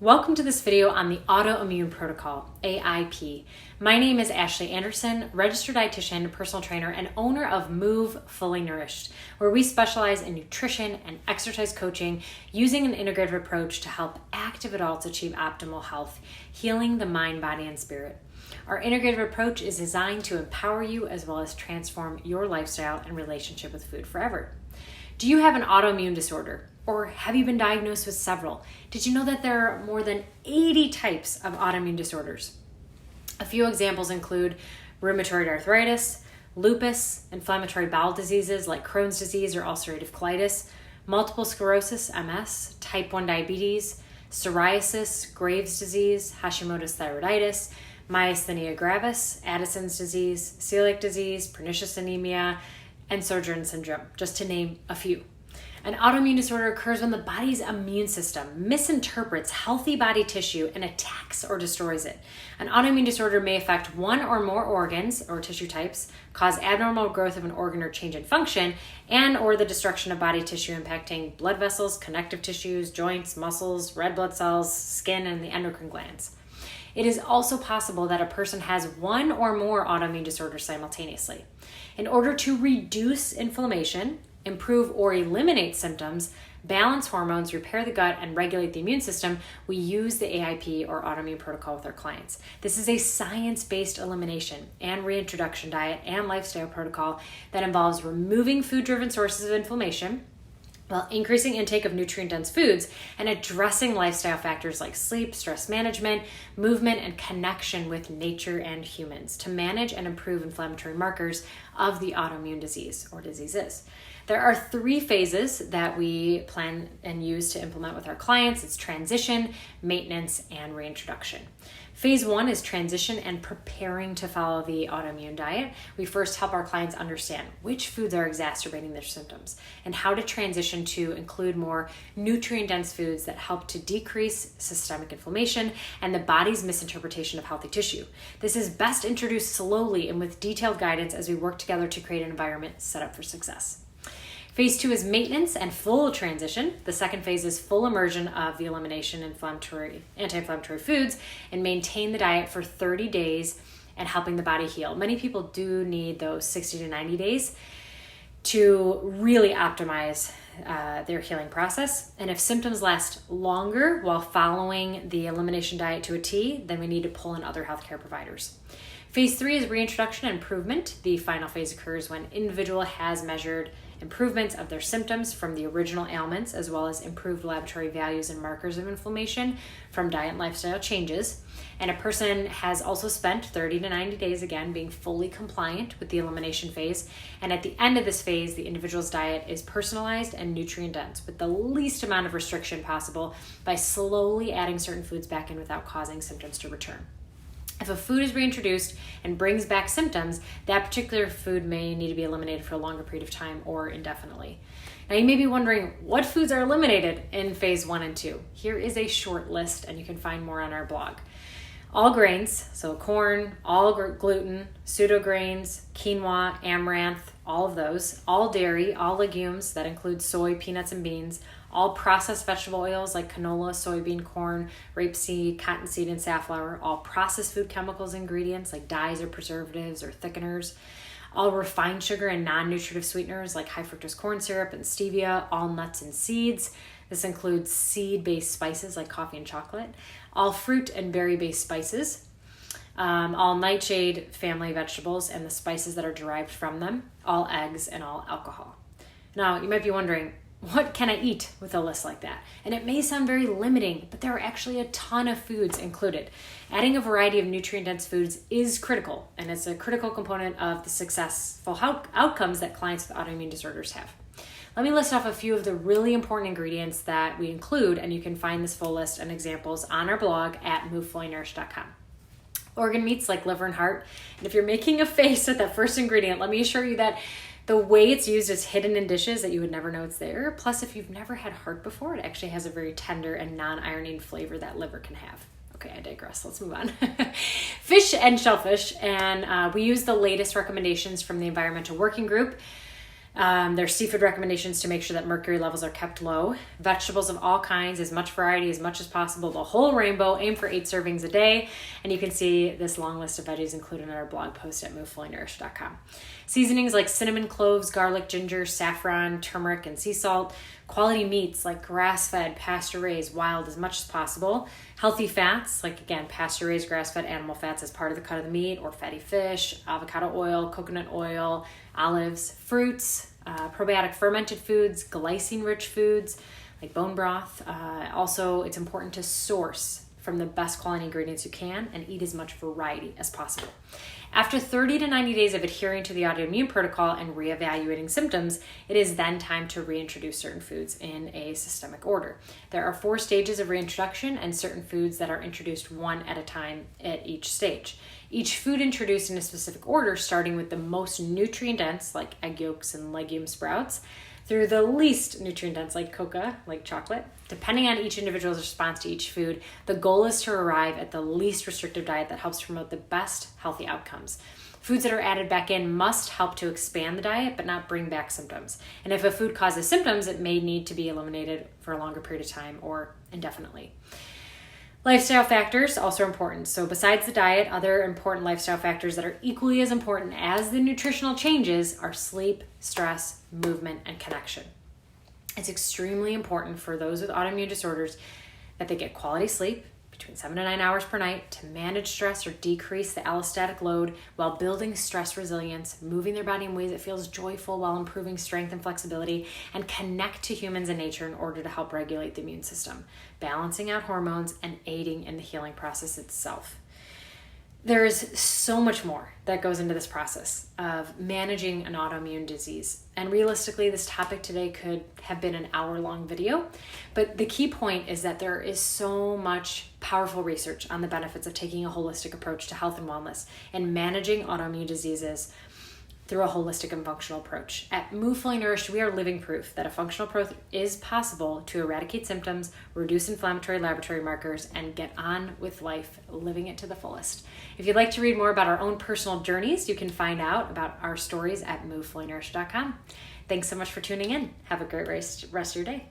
Welcome to this video on the autoimmune protocol, AIP. My name is Ashley Anderson, registered dietitian, personal trainer, and owner of MOVE Fully Nourished, where we specialize in nutrition and exercise coaching using an integrative approach to help active adults achieve optimal health, healing the mind, body, and spirit. Our integrative approach is designed to empower you as well as transform your lifestyle and relationship with food forever. Do you have an autoimmune disorder? Or have you been diagnosed with several? Did you know that there are more than 80 types of autoimmune disorders? A few examples include rheumatoid arthritis, lupus, inflammatory bowel diseases like Crohn's disease or ulcerative colitis, multiple sclerosis, MS, type 1 diabetes, psoriasis, Graves' disease, Hashimoto's thyroiditis, myasthenia gravis, Addison's disease, celiac disease, pernicious anemia, and Sjögren's syndrome, just to name a few. An autoimmune disorder occurs when the body's immune system misinterprets healthy body tissue and attacks or destroys it. An autoimmune disorder may affect one or more organs or tissue types, cause abnormal growth of an organ or change in function, and or the destruction of body tissue impacting blood vessels, connective tissues, joints, muscles, red blood cells, skin, and the endocrine glands. It is also possible that a person has one or more autoimmune disorders simultaneously. In order to reduce inflammation, improve or eliminate symptoms, balance hormones, repair the gut, and regulate the immune system, we use the AIP or autoimmune protocol with our clients. This is a science-based elimination and reintroduction diet and lifestyle protocol that involves removing food-driven sources of inflammation while increasing intake of nutrient-dense foods and addressing lifestyle factors like sleep, stress management, movement, and connection with nature and humans to manage and improve inflammatory markers of the autoimmune disease or diseases. There are 3 phases that we plan and use to implement with our clients. It's transition, maintenance, and reintroduction. Phase 1 is transition and preparing to follow the autoimmune diet. We first help our clients understand which foods are exacerbating their symptoms and how to transition to include more nutrient-dense foods that help to decrease systemic inflammation and the body's misinterpretation of healthy tissue. This is best introduced slowly and with detailed guidance as we work together to create an environment set up for success. Phase 2 is maintenance and full transition. The second phase is full immersion of the elimination of anti-inflammatory foods and maintain the diet for 30 days and helping the body heal. Many people do need those 60 to 90 days to really optimize their healing process. And if symptoms last longer while following the elimination diet to a T, then we need to pull in other healthcare providers. Phase 3 is reintroduction and improvement. The final phase occurs when an individual has measured improvements of their symptoms from the original ailments, as well as improved laboratory values and markers of inflammation from diet and lifestyle changes. And a person has also spent 30 to 90 days, again, being fully compliant with the elimination phase. And at the end of this phase, the individual's diet is personalized and nutrient-dense with the least amount of restriction possible by slowly adding certain foods back in without causing symptoms to return. If a food is reintroduced and brings back symptoms, that particular food may need to be eliminated for a longer period of time or indefinitely. Now you may be wondering what foods are eliminated in phase 1 and 2. Here is a short list and you can find more on our blog. All grains, so corn, all gluten, pseudograins, quinoa, amaranth, all of those, all dairy, all legumes, that includes soy, peanuts, and beans, all processed vegetable oils like canola, soybean, corn, rapeseed, cottonseed, and safflower, all processed food chemicals ingredients like dyes or preservatives or thickeners, all refined sugar and non-nutritive sweeteners like high fructose corn syrup and stevia, all nuts and seeds. This includes seed-based spices like coffee and chocolate, all fruit and berry-based spices, all nightshade family vegetables and the spices that are derived from them, all eggs, and all alcohol. Now, you might be wondering, what can I eat with a list like that? And it may sound very limiting, but there are actually a ton of foods included. Adding a variety of nutrient-dense foods is critical, and it's a critical component of the successful outcomes that clients with autoimmune disorders have. Let me list off a few of the really important ingredients that we include, and you can find this full list and examples on our blog at movefullyNourished.com. Organ meats like liver and heart. And if you're making a face at that first ingredient, let me assure you that the way it's used is hidden in dishes that you would never know it's there. Plus, if you've never had heart before, it actually has a very tender and non-ironing flavor that liver can have. Okay, I digress. Let's move on. Fish and shellfish. And we use the latest recommendations from the Environmental Working Group There's seafood recommendations to make sure that mercury levels are kept low. Vegetables of all kinds, as much variety as much as possible, the whole rainbow. Aim for 8 servings a day. And you can see this long list of veggies included in our blog post at MoveFullyNourished.com. Seasonings like cinnamon, cloves, garlic, ginger, saffron, turmeric, and sea salt. Quality meats like grass-fed, pasture-raised, wild as much as possible. Healthy fats like, again, pasture-raised, grass-fed animal fats as part of the cut of the meat, or fatty fish, avocado oil, coconut oil, olives, fruits, probiotic fermented foods, glycine-rich foods like bone broth. Also, it's important to source from the best quality ingredients you can and eat as much variety as possible. After 30 to 90 days of adhering to the autoimmune protocol and reevaluating symptoms, it is then time to reintroduce certain foods in a systemic order. There are 4 stages of reintroduction and certain foods that are introduced one at a time at each stage. Each food introduced in a specific order, starting with the most nutrient-dense, like egg yolks and legume sprouts, through the least nutrient-dense, like coca, like chocolate. Depending on each individual's response to each food, the goal is to arrive at the least restrictive diet that helps promote the best healthy outcomes. Foods that are added back in must help to expand the diet, but not bring back symptoms. And if a food causes symptoms, it may need to be eliminated for a longer period of time or indefinitely. Lifestyle factors also important. So besides the diet, other important lifestyle factors that are equally as important as the nutritional changes are sleep, stress, movement, and connection. It's extremely important for those with autoimmune disorders that they get quality sleep, between 7 to 9 hours per night, to manage stress or decrease the allostatic load while building stress resilience, moving their body in ways that feels joyful while improving strength and flexibility, and connect to humans and nature in order to help regulate the immune system, balancing out hormones and aiding in the healing process itself. There is so much more that goes into this process of managing an autoimmune disease. And realistically, this topic today could have been an hour-long video. But the key point is that there is so much powerful research on the benefits of taking a holistic approach to health and wellness and managing autoimmune diseases through a holistic and functional approach. At Move Fully Nourished, we are living proof that a functional approach is possible to eradicate symptoms, reduce inflammatory laboratory markers, and get on with life, living it to the fullest. If you'd like to read more about our own personal journeys, you can find out about our stories at MoveFullyNourished.com. Thanks so much for tuning in. Have a great rest of your day.